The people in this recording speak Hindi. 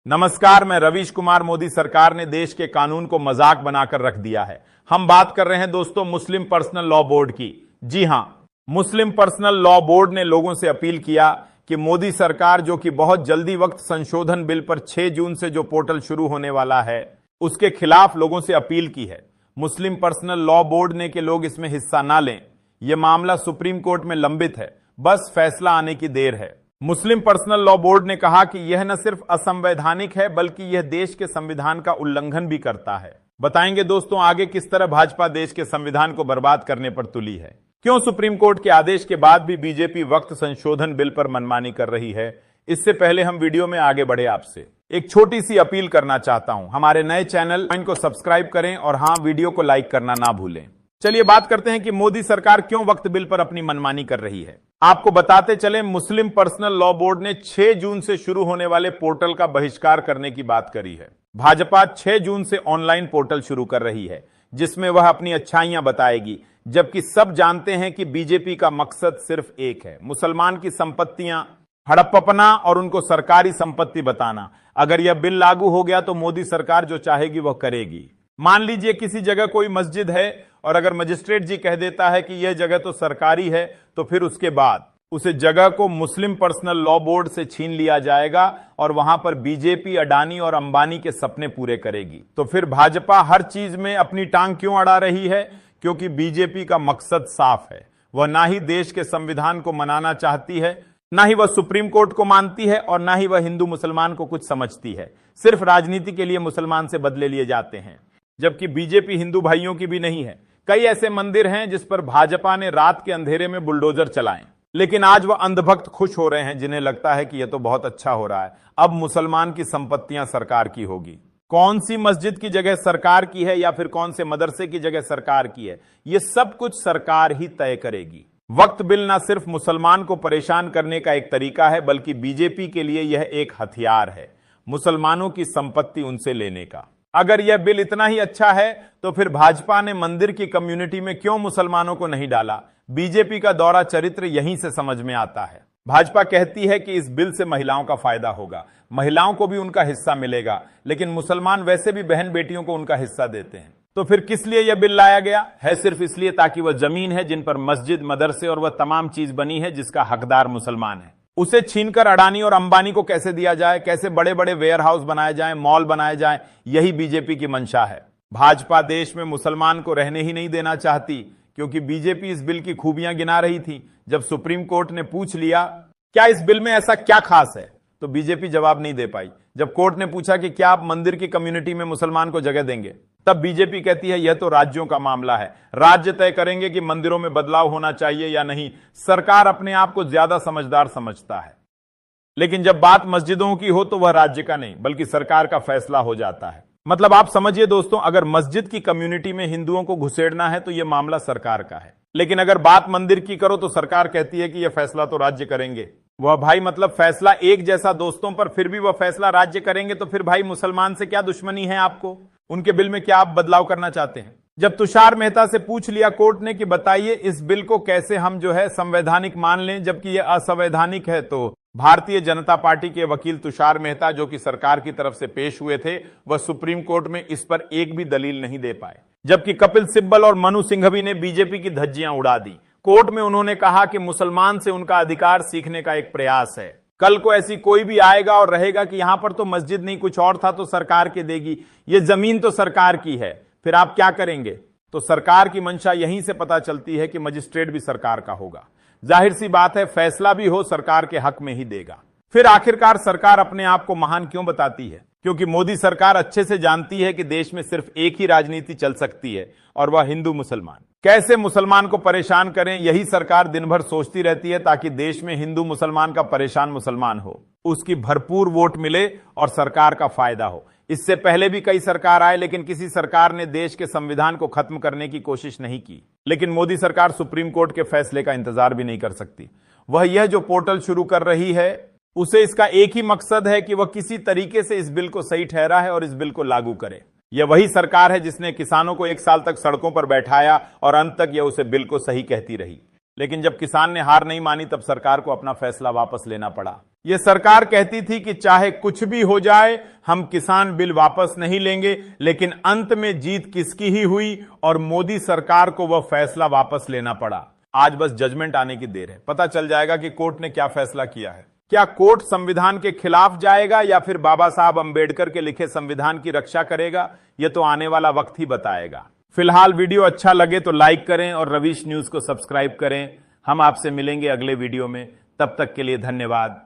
नमस्कार, मैं रवीश कुमार। मोदी सरकार ने देश के कानून को मजाक बनाकर रख दिया है। हम बात कर रहे हैं दोस्तों मुस्लिम पर्सनल लॉ बोर्ड की। जी हां, मुस्लिम पर्सनल लॉ बोर्ड ने लोगों से अपील किया कि मोदी सरकार जो कि बहुत जल्दी वक्त संशोधन बिल पर 6 जून से जो पोर्टल शुरू होने वाला है उसके खिलाफ लोगों से अपील की है। मुस्लिम पर्सनल लॉ बोर्ड ने कि लोग इसमें हिस्सा ना लें। यह मामला सुप्रीम कोर्ट में लंबित है, बस फैसला आने की देर है। मुस्लिम पर्सनल लॉ बोर्ड ने कहा कि यह न सिर्फ असंवैधानिक है बल्कि यह देश के संविधान का उल्लंघन भी करता है। बताएंगे दोस्तों आगे किस तरह भाजपा देश के संविधान को बर्बाद करने पर तुली है, क्यों सुप्रीम कोर्ट के आदेश के बाद भी बीजेपी वक्त संशोधन बिल पर मनमानी कर रही है। इससे पहले हम वीडियो में आगे बढ़े आपसे एक छोटी सी अपील करना चाहता हूं। हमारे नए चैनल को सब्सक्राइब करें और हां, वीडियो को लाइक करना ना भूलें। चलिए बात करते हैं कि मोदी सरकार क्यों वक्त बिल पर अपनी मनमानी कर रही है। आपको बताते चले, मुस्लिम पर्सनल लॉ बोर्ड ने 6 जून से शुरू होने वाले पोर्टल का बहिष्कार करने की बात करी है। भाजपा 6 जून से ऑनलाइन पोर्टल शुरू कर रही है जिसमें वह अपनी अच्छाइयां बताएगी, जबकि सब जानते हैं कि बीजेपी का मकसद सिर्फ एक है, मुसलमान की संपत्तियां हड़पना और उनको सरकारी संपत्ति बताना। अगर यह बिल लागू हो गया तो मोदी सरकार जो चाहेगी वह करेगी। मान लीजिए किसी जगह कोई मस्जिद है और अगर मजिस्ट्रेट जी कह देता है कि यह जगह तो सरकारी है, तो फिर उसके बाद उस जगह को मुस्लिम पर्सनल लॉ बोर्ड से छीन लिया जाएगा और वहां पर बीजेपी अडानी और अंबानी के सपने पूरे करेगी। तो फिर भाजपा हर चीज में अपनी टांग क्यों अड़ा रही है? क्योंकि बीजेपी का मकसद साफ है। वह ना ही देश के संविधान को मनाना चाहती है, ना ही वह सुप्रीम कोर्ट को मानती है और ना ही वह हिंदू मुसलमान को कुछ समझती है। सिर्फ राजनीति के लिए मुसलमान से बदले लिए जाते हैं, जबकि बीजेपी हिंदू भाइयों की भी नहीं है। कई ऐसे मंदिर हैं जिस पर भाजपा ने रात के अंधेरे में बुलडोजर चलाए, लेकिन आज वह अंधभक्त खुश हो रहे हैं जिन्हें लगता है कि यह तो बहुत अच्छा हो रहा है, अब मुसलमान की संपत्तियां सरकार की होगी। कौन सी मस्जिद की जगह सरकार की है या फिर कौन से मदरसे की जगह सरकार की है, यह सब कुछ सरकार ही तय करेगी। वक्त बिल न सिर्फ मुसलमान को परेशान करने का एक तरीका है बल्कि बीजेपी के लिए यह एक हथियार है मुसलमानों की संपत्ति उनसे लेने का। अगर यह बिल इतना ही अच्छा है तो फिर भाजपा ने मंदिर की कम्युनिटी में क्यों मुसलमानों को नहीं डाला? बीजेपी का दौरा चरित्र यहीं से समझ में आता है। भाजपा कहती है कि इस बिल से महिलाओं का फायदा होगा, महिलाओं को भी उनका हिस्सा मिलेगा, लेकिन मुसलमान वैसे भी बहन बेटियों को उनका हिस्सा देते हैं। तो फिर किस लिए यह बिल लाया गया है? सिर्फ इसलिए ताकि वह जमीन है जिन पर मस्जिद, मदरसे और वह तमाम चीज बनी है जिसका हकदार मुसलमान है, उसे छीनकर अडानी और अंबानी को कैसे दिया जाए, कैसे बड़े बड़े वेयर हाउस बनाए जाएं, मॉल बनाए जाएं, यही बीजेपी की मंशा है। भाजपा देश में मुसलमान को रहने ही नहीं देना चाहती, क्योंकि बीजेपी इस बिल की खूबियां गिना रही थी। जब सुप्रीम कोर्ट ने पूछ लिया क्या इस बिल में ऐसा क्या खास है, तो बीजेपी जवाब नहीं दे पाई। जब कोर्ट ने पूछा कि क्या आप मंदिर की कम्युनिटी में मुसलमान को जगह देंगे, तब बीजेपी कहती है यह तो राज्यों का मामला है, राज्य तय करेंगे कि मंदिरों में बदलाव होना चाहिए या नहीं। सरकार अपने आप को ज्यादा समझदार समझता है, लेकिन जब बात मस्जिदों की हो तो वह राज्य का नहीं बल्कि सरकार का फैसला हो जाता है। मतलब आप समझिए दोस्तों, अगर मस्जिद की कम्युनिटी में हिंदुओं को घुसेड़ना है तो यह मामला सरकार का है, लेकिन अगर बात मंदिर की करो तो सरकार कहती है कि यह फैसला तो राज्य करेंगे। वह भाई मतलब फैसला एक जैसा दोस्तों पर, फिर भी वह फैसला राज्य करेंगे। तो फिर भाई मुसलमान से क्या दुश्मनी है आपको? उनके बिल में क्या आप बदलाव करना चाहते हैं? जब तुषार मेहता से पूछ लिया कोर्ट ने कि बताइए इस बिल को कैसे हम जो है संवैधानिक मान लें जबकि यह असंवैधानिक है, तो भारतीय जनता पार्टी के वकील तुषार मेहता जो कि सरकार की तरफ से पेश हुए थे, वह सुप्रीम कोर्ट में इस पर एक भी दलील नहीं दे पाए, जबकि कपिल सिब्बल और मनु सिंघवी ने बीजेपी की धज्जियां उड़ा दी। कोर्ट में उन्होंने कहा कि मुसलमान से उनका अधिकार सीखने का एक प्रयास है। कल को ऐसी कोई भी आएगा और रहेगा कि यहां पर तो मस्जिद नहीं कुछ और था तो सरकार के देगी, ये जमीन तो सरकार की है, फिर आप क्या करेंगे? तो सरकार की मंशा यहीं से पता चलती है कि मजिस्ट्रेट भी सरकार का होगा। जाहिर सी बात है, फैसला भी हो सरकार के हक में ही देगा। फिर आखिरकार सरकार अपने आप को महान क्यों बताती है? क्योंकि मोदी सरकार अच्छे से जानती है कि देश में सिर्फ एक ही राजनीति चल सकती है और वह हिंदू मुसलमान। कैसे मुसलमान को परेशान करें, यही सरकार दिन भर सोचती रहती है ताकि देश में हिंदू मुसलमान का परेशान मुसलमान हो, उसकी भरपूर वोट मिले और सरकार का फायदा हो। इससे पहले भी कई सरकार आए, लेकिन किसी सरकार ने देश के संविधान को खत्म करने की कोशिश नहीं की। लेकिन मोदी सरकार सुप्रीम कोर्ट के फैसले का इंतजार भी नहीं कर सकती। वह यह जो पोर्टल शुरू कर रही है उसे इसका एक ही मकसद है कि वह किसी तरीके से इस बिल को सही ठहरा है और इस बिल को लागू करे। यह वही सरकार है जिसने किसानों को 1 साल तक सड़कों पर बैठाया और अंत तक यह उसे बिल को सही कहती रही। लेकिन जब किसान ने हार नहीं मानी तब सरकार को अपना फैसला वापस लेना पड़ा। यह सरकार कहती थी कि चाहे कुछ भी हो जाए हम किसान बिल वापस नहीं लेंगे, लेकिन अंत में जीत किसकी ही हुई और मोदी सरकार को वह फैसला वापस लेना पड़ा। आज बस जजमेंट आने की देर है, पता चल जाएगा कि कोर्ट ने क्या फैसला किया है। क्या कोर्ट संविधान के खिलाफ जाएगा या फिर बाबा साहब अंबेडकर के लिखे संविधान की रक्षा करेगा, यह तो आने वाला वक्त ही बताएगा। फिलहाल वीडियो अच्छा लगे तो लाइक करें और रवीश न्यूज को सब्सक्राइब करें। हम आपसे मिलेंगे अगले वीडियो में, तब तक के लिए धन्यवाद।